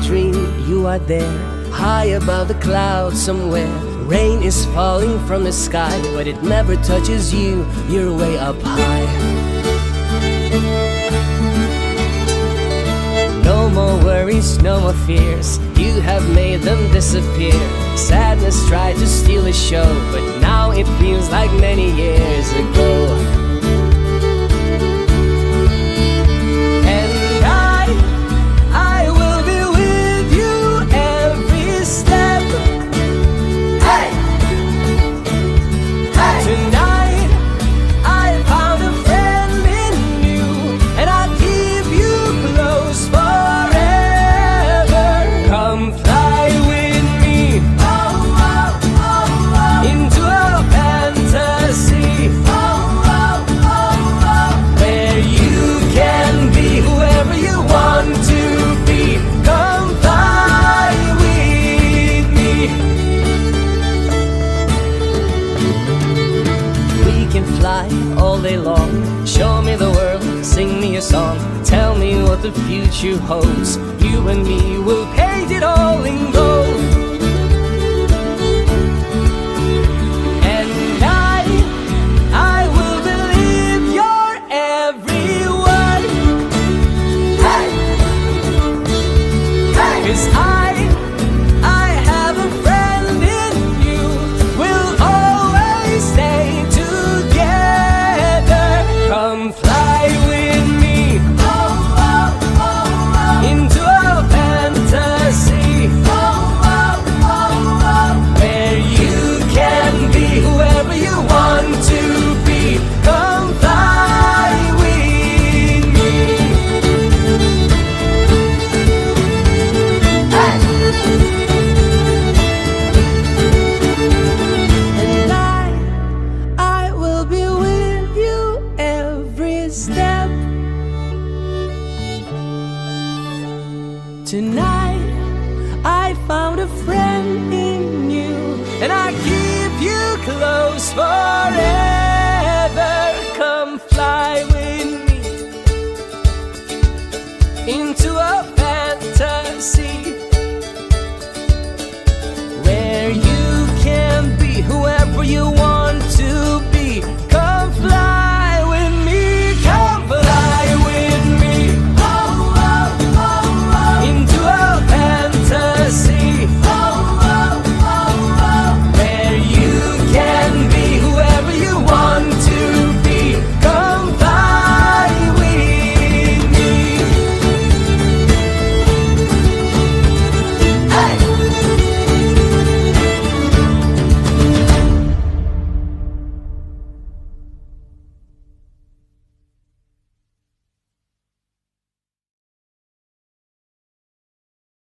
dream you are there, high above the clouds somewhere. Rain is falling from the sky, but it never touches you, you're way up high. No more worries, no more fears, you have made them disappear. Sadness tried to steal the show, but now it feels like many years ago. All day long, show me the world, sing me a song, tell me what the future holds. You and me will paint it all in gold. And I will believe you're every word. Hey, hey, 'cause I have a friend in you, we'll always stay together. Come fly with me into a fantasy where you can be whoever you want to be. Come fly with me. And I will be with you every step. Tonight I found a friend in you, and I keep you close forever.